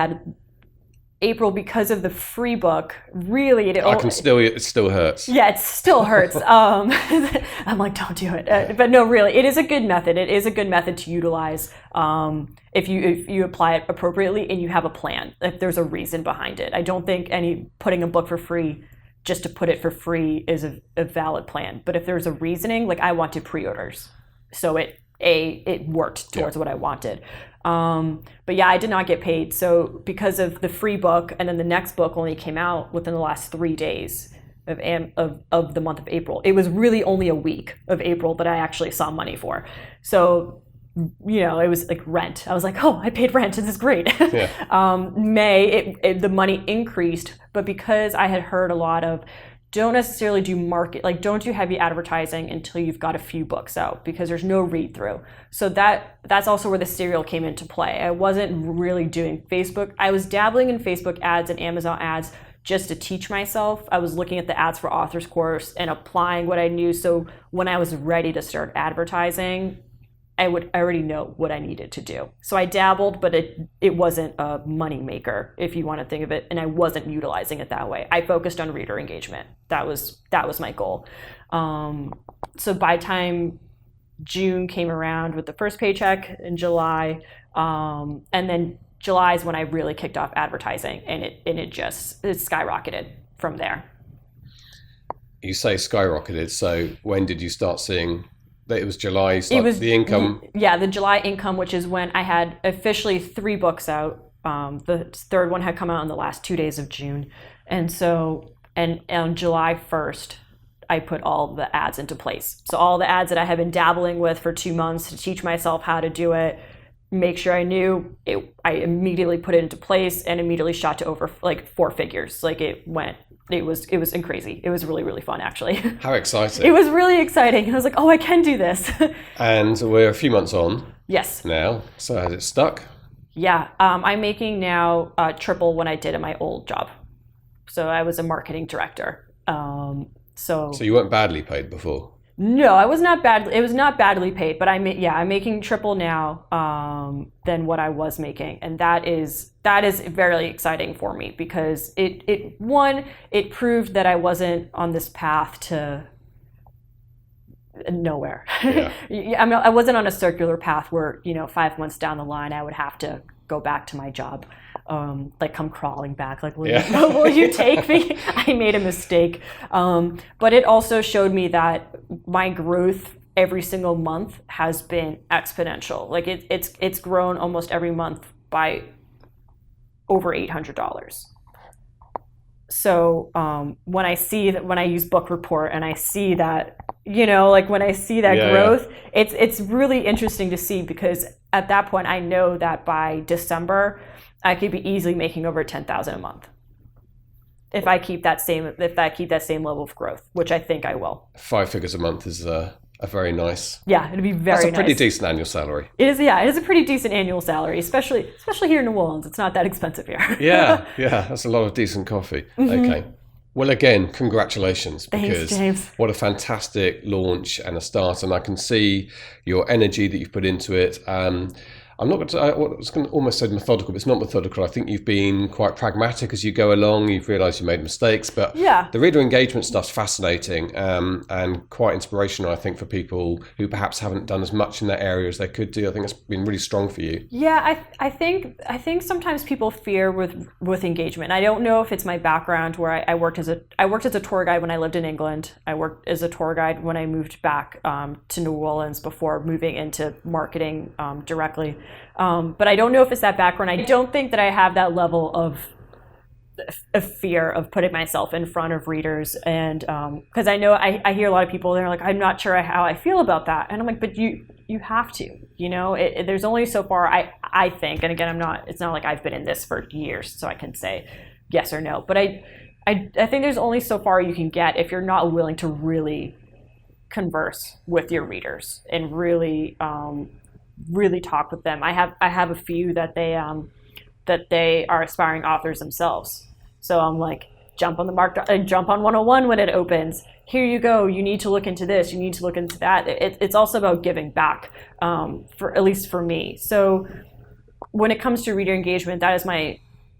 because of the free book, really, it still hurts. Yeah, it still hurts. I'm like, don't do it. But no, really, it is a good method. It is a good method to utilize if you apply it appropriately and you have a plan, if there's a reason behind it. I don't think putting a book for free just to put it for free is a valid plan. But if there's a reasoning, like I wanted pre-orders, so it worked towards what I wanted. But yeah, I did not get paid. So because of the free book, and then the next book only came out within the last 3 days of the month of April. It was really only a week of April that I actually saw money for. So, it was like rent. I was like, oh, I paid rent. This is great. Yeah. May, the money increased, but because I had heard a lot of, don't necessarily do don't do heavy advertising until you've got a few books out, because there's no read through. So that's also where the serial came into play. I wasn't really doing Facebook. I was dabbling in Facebook ads and Amazon ads just to teach myself. I was looking at the ads for Author's Course and applying what I knew. So when I was ready to start advertising, I already know what I needed to do. So I dabbled, but it wasn't a money maker, if you want to think of it, and I wasn't utilizing it that way. I focused on reader engagement. That was my goal. So by the time June came around with the first paycheck in July, and then July is when I really kicked off advertising, and it skyrocketed from there. You say skyrocketed, so when did you start seeing that it was July, the income? Yeah, the July income, which is when I had officially 3 books out. The third one had come out in the last 2 days of June. And so, and on July 1st, I put all the ads into place. So all the ads that I had been dabbling with for 2 months to teach myself how to do it, make sure I knew it, I immediately put it into place and immediately shot to over like 4 figures. Like it was crazy. It was really, really fun, actually. How exciting. It was really exciting. And I was like, oh, I can do this. And we're a few months on. Yes. Now. So has it stuck? Yeah. I'm making now triple what I did at my old job. So I was a marketing director. So you weren't badly paid before? No, I was not badly. It was not badly paid, but I'm making triple now than what I was making, and that is very exciting for me, because it proved that I wasn't on this path to nowhere. Yeah. I wasn't on a circular path where 5 months down the line I would have to go back to my job, like come crawling back, like, will you take me? I made a mistake. But it also showed me that my growth every single month has been exponential. Like it's grown almost every month by over $800. So when I use Book Report and I see that, when I see that growth, it's really interesting to see, because at that point I know that by December I could be easily making over $10,000 a month if I keep that same level of growth, which I think I will. 5 figures a month is a very nice. Yeah, it'd be very nice. That's a pretty decent annual salary. It is. Yeah, it is a pretty decent annual salary, especially here in New Orleans. It's not that expensive here. Yeah, that's a lot of decent coffee. Mm-hmm. Okay. Well, again, congratulations. Thanks, James. What a fantastic launch and a start. And I can see your energy that you've put into it. I'm not going to, I was going to almost say methodical, but it's not methodical. I think you've been quite pragmatic as you go along. You've realised you made mistakes, but the reader engagement stuff's fascinating and quite inspirational, I think, for people who perhaps haven't done as much in that area as they could do. I think it's been really strong for you. Yeah, I think sometimes people fear with engagement. I don't know if it's my background where I worked as a tour guide when I lived in England. I worked as a tour guide when I moved back to New Orleans before moving into marketing directly. But I don't know if it's that background. I don't think that I have that level of fear of putting myself in front of readers, and because I know I hear a lot of people, they're like, I'm not sure how I feel about that, and I'm like, but you have to, there's only so far I think, and again, it's not like I've been in this for years, so I can say yes or no, but I think there's only so far you can get if you're not willing to really converse with your readers and really talk with them. I have a few that they are aspiring authors themselves. So I'm like, jump on 101 when it opens. Here you go. You need to look into this. You need to look into that. It's also about giving back, for at least for me. So when it comes to reader engagement, that is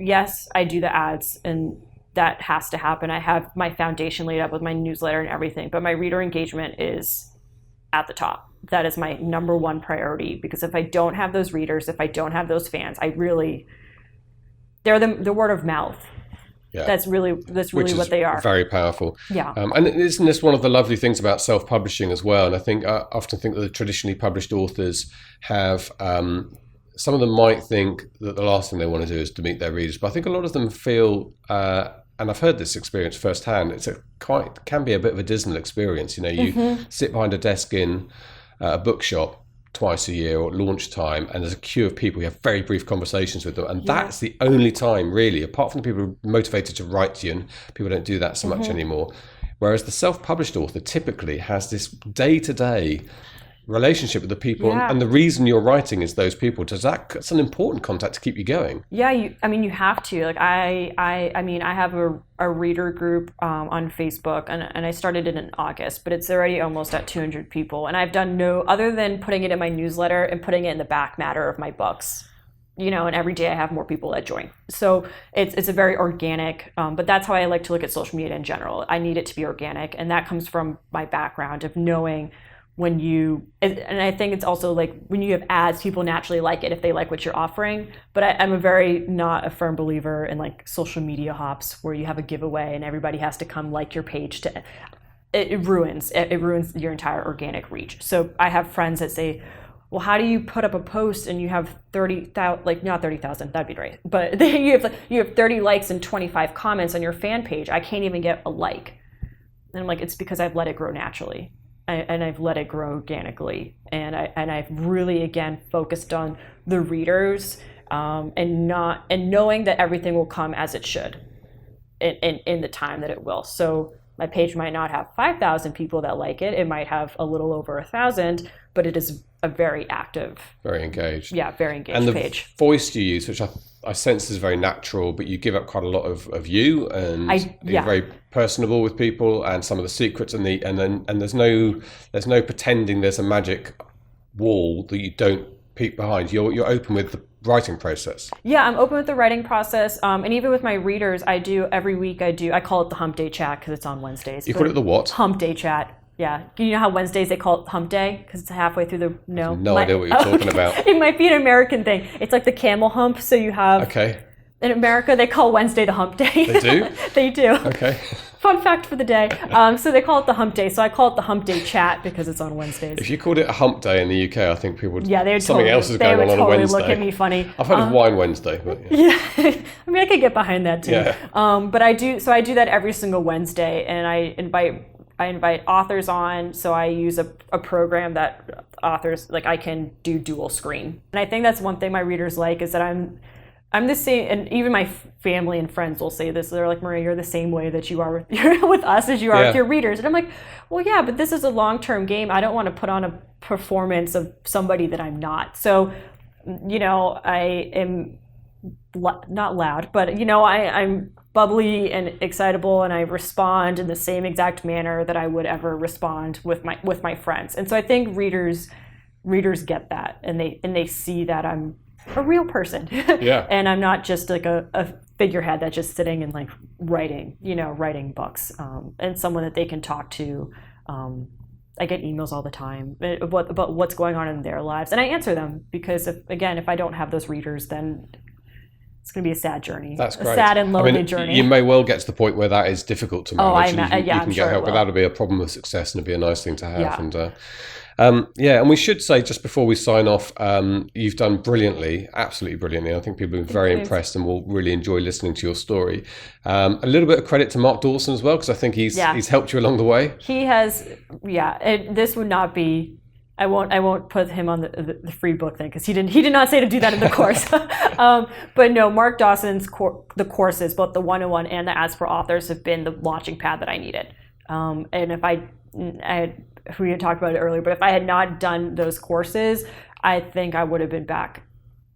yes, I do the ads, and that has to happen. I have my foundation laid up with my newsletter and everything, but my reader engagement is at the top. That is my number one priority, because if I don't have those readers, if I don't have those fans, they're the word of mouth. Yeah. That's really what they are. Very powerful. Yeah. And isn't this one of the lovely things about self-publishing as well? And I think I often think that the traditionally published authors have, some of them might think that the last thing they want to do is to meet their readers, but I think a lot of them feel, and I've heard this experience firsthand, can be a bit of a dismal experience. You sit behind a desk in a bookshop twice a year or at launch time, and there's a queue of people. You have very brief conversations with them, and that's the only time really, apart from the people who are motivated to write to you, and people don't do that so much anymore. Whereas the self-published author typically has this day-to-day relationship with the people, and the reason you're writing is those people. That's an important contact to keep you going. Yeah, you have to. Like I have a reader group on Facebook, and I started it in August, but it's already almost at 200 people, and I've done no other than putting it in my newsletter and putting it in the back matter of my books. And every day I have more people that join. So it's a very organic, but that's how I like to look at social media in general. I need it to be organic, and that comes from my background of knowing and I think it's also like when you have ads, people naturally like it if they like what you're offering. But I'm not a firm believer in like social media hops where you have a giveaway and everybody has to come like your page it ruins your entire organic reach. So I have friends that say, well, how do you put up a post and you have 30,000, like not 30,000, that'd be great, but you have 30 likes and 25 comments on your fan page. I can't even get a like. And I'm like, it's because I've let it grow naturally. And I've let it grow organically, and I've really again focused on the readers, and knowing that everything will come as it should, in the time that it will. So my page might not have 5,000 people that like it; it might have a little over 1,000, but it is a very active, very engaged, very engaged and the page. Voice you use, which I sense is very natural, but you give up quite a lot of you, and you're very personable with people, and some of the secrets, and there's no pretending there's a magic wall that you don't peek behind. You're open with the writing process. Yeah, I'm open with the writing process, and even with my readers, every week I call it the Hump Day Chat because it's on Wednesdays. You call it the what? Hump Day Chat. Yeah, you know how Wednesdays they call it Hump Day because it's halfway through the no idea what you're talking about. It might be an American thing. It's like the camel hump. So you have in America they call Wednesday the Hump Day. They do. They do. Okay. Fun fact for the day. So they call it the Hump Day. So I call it the Hump Day Chat because it's on Wednesdays. If you called it a Hump Day in the UK, I think people would. Yeah, they would. Something else is going on a Wednesday. They would totally look at me funny. I've heard of Wine Wednesday, but yeah. I mean, I could get behind that too. Yeah. But I do that every single Wednesday, and I invite authors on, so I use a program that authors, like I can do dual screen. And I think that's one thing my readers like is that I'm the same, and even my family and friends will say this. They're like, Maria, you're the same way that you are with us as you are with your readers. And I'm like, well, yeah, but this is a long-term game. I don't want to put on a performance of somebody that I'm not. So, I am not loud, but I'm bubbly and excitable, and I respond in the same exact manner that I would ever respond with my friends. And so I think readers readers get that, and they see that I'm a real person. Yeah. And I'm not just like a figurehead that's just sitting and like writing books, and someone that they can talk to. I get emails all the time about what's going on in their lives, and I answer them, because if I don't have those readers, then it's going to be a sad journey. That's great. A sad and lonely journey. You may well get to the point where that is difficult to manage. You can I'm get sure help, but that'll be a problem of success, and it'll be a nice thing to have. Yeah. And we should say, just before we sign off, you've done brilliantly, absolutely brilliantly. I think people have been very impressed and will really enjoy listening to your story. A little bit of credit to Mark Dawson as well, because I think he's helped you along the way. He has, this would not be. I won't put him on the free book thing, because he did not say to do that in the course. But no, Mark Dawson's the courses, both the 101 and the Ads for Authors, have been the launching pad that I needed. And if we had talked about it earlier, but if I had not done those courses, I think I would have been back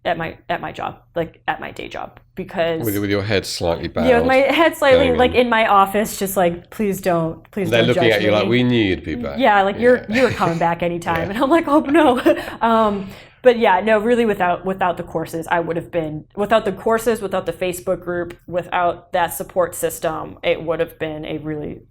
at my job, like at my day job, because with your head slightly bowed. Yeah, my head slightly like in my office, just like, please don't. They're looking at you like, we knew you'd be back. Yeah, like you're coming back anytime, and I'm like, oh no. But yeah, no, really, without the courses, I would have been without the courses, without the Facebook group, without that support system, it would have been a really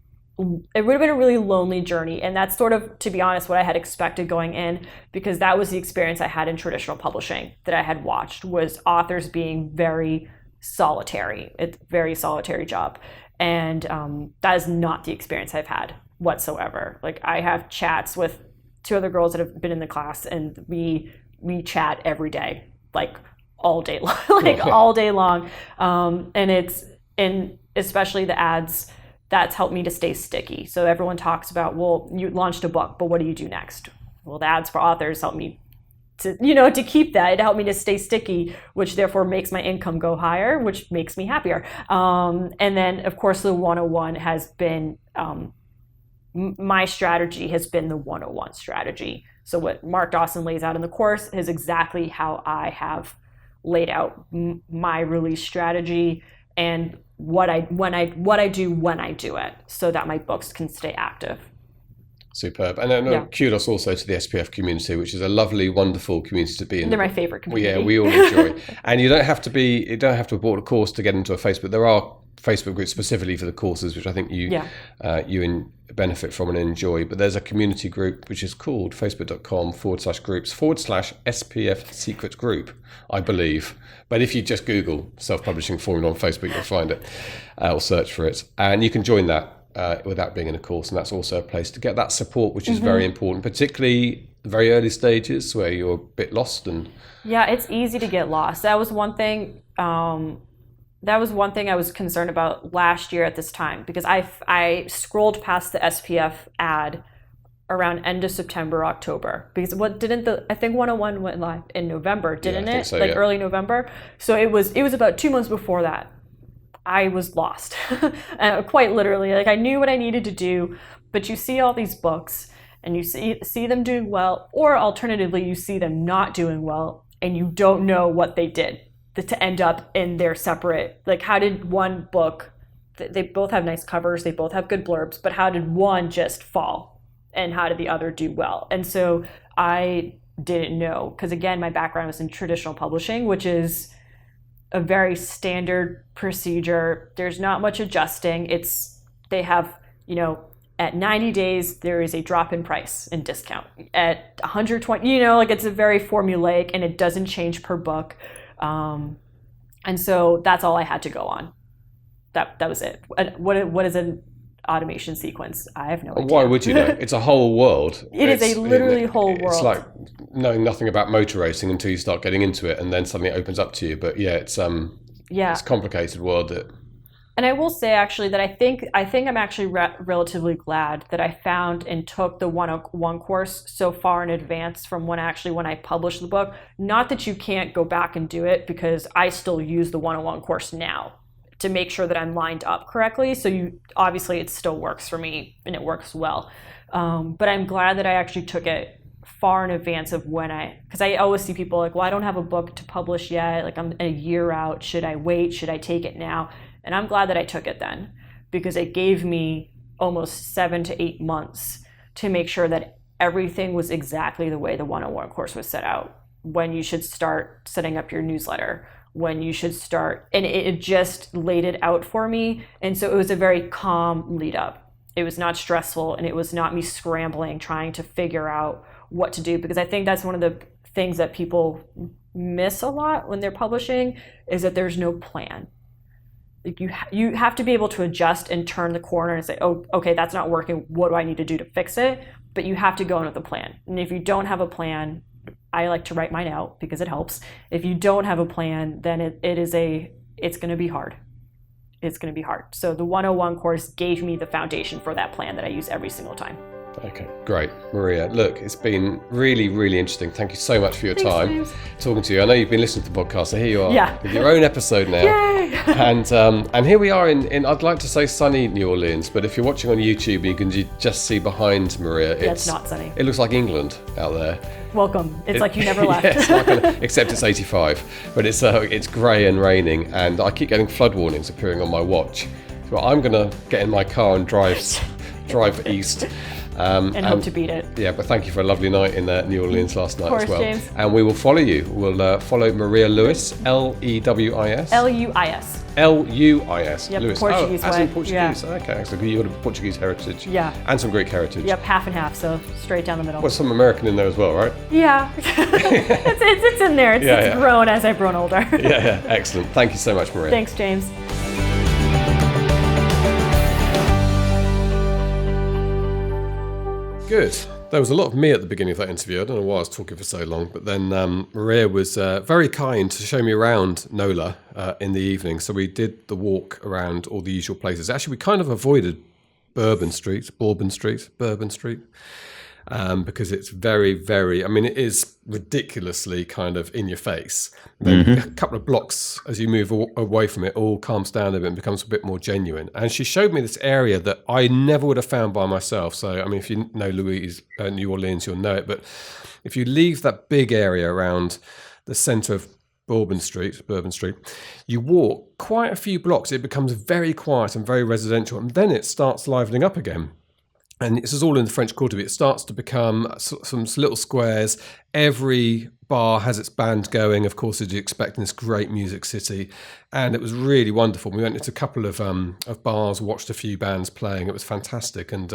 lonely journey. And that's sort of, to be honest, what I had expected going in, because that was the experience I had in traditional publishing that I had watched, was authors being very solitary. It's a very solitary job. And that is not the experience I've had whatsoever. Like, I have chats with two other girls that have been in the class, and we chat every day, like all day long, all day long. And especially the ads, that's helped me to stay sticky. So everyone talks about, well, you launched a book, but what do you do next? Well, the Ads for Authors helped me to keep that. It helped me to stay sticky, which therefore makes my income go higher, which makes me happier. And then, of course, the 101 has been, my strategy has been the 101 strategy. So what Mark Dawson lays out in the course is exactly how I have laid out my release strategy, and what I do when I do it, so that my books can stay active. Superb. And then kudos also to the SPF community, which is a lovely, wonderful community to be in. They're my favorite community. We all enjoy. And you don't have to have bought a course to get into a Facebook. There are Facebook groups specifically for the courses, which I think you benefit from and enjoy. But there's a community group which is called facebook.com/groups/SPF secret group, I believe. But if you just Google self-publishing formula on Facebook, you'll find it, or search for it. And you can join that without being in a course. And that's also a place to get that support, which is very important, particularly the very early stages where you're a bit lost. And yeah, it's easy to get lost. That was one thing. That was one thing I was concerned about last year at this time, because I scrolled past the SPF ad around end of September, October, because I think 101 went live in November, didn't it? So, early November. So it was about 2 months before that. I was lost, quite literally. Like, I knew what I needed to do, but you see all these books and you see them doing well, or alternatively, you see them not doing well, and you don't know what they did to end up in their separate, like, how did one book, they both have nice covers, they both have good blurbs, but how did one just fall and how did the other do well? And so I didn't know, because again, my background was in traditional publishing, which is a very standard procedure. There's not much adjusting. They have, at 90 days, there is a drop in price and discount. At 120, it's a very formulaic, and it doesn't change per book. And so that's all I had to go on. That was it. What is an automation sequence? I have no idea. Why would you know? It's a whole world. It's a literally whole world. It's like knowing nothing about motor racing until you start getting into it, and then suddenly it opens up to you. But it's a complicated world. And I will say, actually, that I think I'm actually relatively glad that I found and took the 101 course so far in advance from when I published the book. Not that you can't go back and do it, because I still use the 101 course now to make sure that I'm lined up correctly. So obviously it still works for me, and it works well. But I'm glad that I actually took it far in advance of because I always see people like, well, I don't have a book to publish yet. Like, I'm a year out. Should I wait? Should I take it now? And I'm glad that I took it then, because it gave me almost 7 to 8 months to make sure that everything was exactly the way the 101 course was set out. When you should start setting up your newsletter, when you should start, and it just laid it out for me. And so it was a very calm lead up. It was not stressful, and it was not me scrambling, trying to figure out what to do, because I think that's one of the things that people miss a lot when they're publishing, is that there's no plan. Like you have to be able to adjust and turn the corner and say, oh, okay, that's not working. What do I need to do to fix it? But you have to go in with a plan. And if you don't have a plan, I like to write mine out because it helps. If you don't have a plan, then it's going to be hard. It's going to be hard. So the 101 course gave me the foundation for that plan that I use every single time. Okay, great. Maria, look, it's been really, really interesting. Thank you so much for your time James. Talking to you. I know you've been listening to the podcast, so here you are with your own episode now. Yay! And here we are in I'd like to say sunny New Orleans, but if you're watching on YouTube, you can just see behind Maria. It's not sunny. It looks like England out there. Welcome. It's like you never left. Yes, except it's 85, but it's grey and raining, and I keep getting flood warnings appearing on my watch. So I'm going to get in my car and drive east. And hope to beat it. Yeah, but thank you for a lovely night in New Orleans last night as well. James. And we will follow you. We'll follow Maria Lewis, Lewis. Luis. Luis. Yep, Lewis. Portuguese as in way. Portuguese. Yeah. Okay, so you've got a Portuguese heritage. Yeah. And some Greek heritage. Yep, half and half, so straight down the middle. Well, some American in there as well, right? Yeah. it's in there. It's grown as I've grown older. Yeah, excellent. Thank you so much, Maria. Thanks, James. Good. There was a lot of me at the beginning of that interview. I don't know why I was talking for so long, but then Maria was very kind to show me around NOLA in the evening. So we did the walk around all the usual places. Actually, we kind of avoided Bourbon Street, because it's very, very, I mean, it is ridiculously kind of in your face. Then a couple of blocks as you move away from it, all calms down a bit and becomes a bit more genuine. And she showed me this area that I never would have found by myself. So, I mean, if you know New Orleans, you'll know it. But if you leave that big area around the center of Bourbon Street, you walk quite a few blocks, it becomes very quiet and very residential. And then it starts livening up again. And this is all in the French Quarter. It starts to become some little squares. Every bar has its band going, of course, as you expect in this great music city. And it was really wonderful. We went into a couple of bars, watched a few bands playing. It was fantastic. And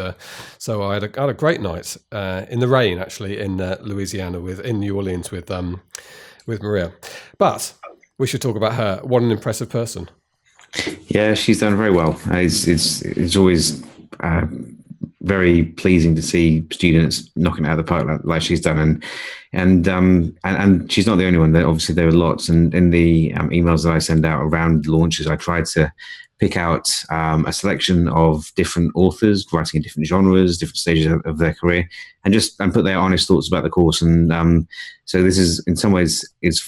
so I had a great night in the rain, actually, in Louisiana, in New Orleans with Maria. But we should talk about her. What an impressive person. Yeah, she's done very well. It's always very pleasing to see students knocking it out of the park like she's done, and she's not the only one. Obviously, there are lots, and in the emails that I send out around launches, I try to pick out a selection of different authors writing in different genres, different stages of their career, and put their honest thoughts about the course. And so this is, in some ways, it's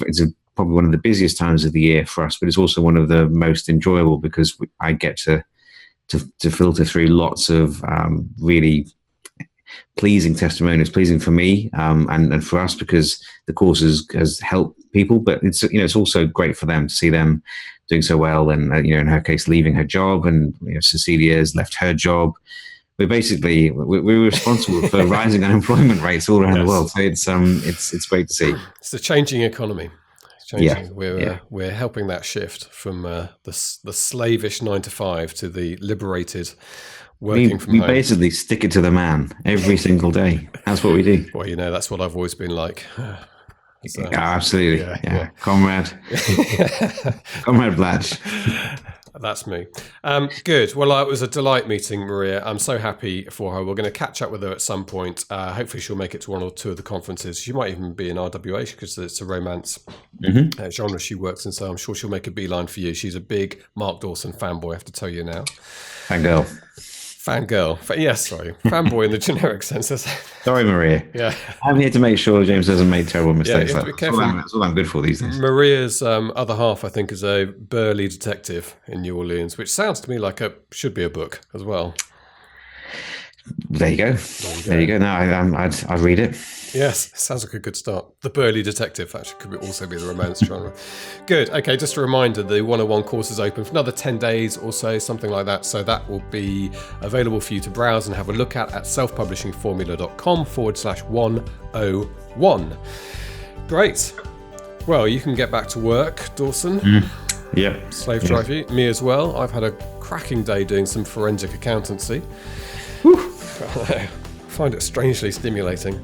probably one of the busiest times of the year for us, but it's also one of the most enjoyable because I get to filter through lots of really pleasing testimonials, pleasing for me and for us, because the course has helped people, but it's also great for them to see them doing so well. And in her case, leaving her job, and Cecilia's left her job. We're responsible for rising unemployment rates all around the world. So it's great to see. It's the changing economy. Changing. Yeah. We're helping that shift from the slavish 9 to 5 to the liberated working from home. We basically stick it to the man every single day. That's what we do. Well, that's what I've always been like. So, absolutely. Yeah. Comrade Blatch. That's me. Good. Well, it was a delight meeting Maria. I'm so happy for her. We're going to catch up with her at some point. Hopefully she'll make it to one or two of the conferences. She might even be in RWA because it's a romance genre she works in. So I'm sure she'll make a beeline for you. She's a big Mark Dawson fanboy, I have to tell you now. Fangirl. Yes, sorry. Fanboy in the generic sense. Sorry, Maria. Yeah. I'm here to make sure James doesn't make terrible mistakes. Yeah, That's all I'm good for these days. Maria's other half, I think, is a burly detective in New Orleans, which sounds to me like should be a book as well. There you go. There you go. No, I'd read it. Yes, sounds like a good start. The Burly Detective, actually, could also be the romance genre. Good. Okay, just a reminder, the 101 course is open for another 10 days or so, something like that. So that will be available for you to browse and have a look at selfpublishingformula.com/101. Great. Well, you can get back to work, Dawson. Yep. Slave drive you. Me as well. I've had a cracking day doing some forensic accountancy. I find it strangely stimulating.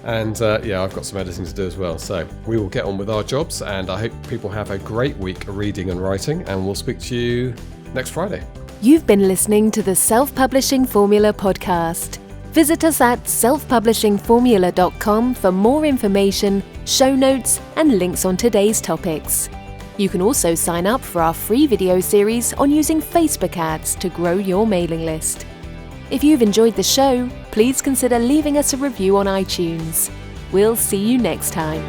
And I've got some editing to do as well. So we will get on with our jobs, and I hope people have a great week of reading and writing, and we'll speak to you next Friday. You've been listening to the Self-Publishing Formula podcast. Visit us at selfpublishingformula.com for more information, show notes, and links on today's topics. You can also sign up for our free video series on using Facebook ads to grow your mailing list. If you've enjoyed the show, please consider leaving us a review on iTunes. We'll see you next time.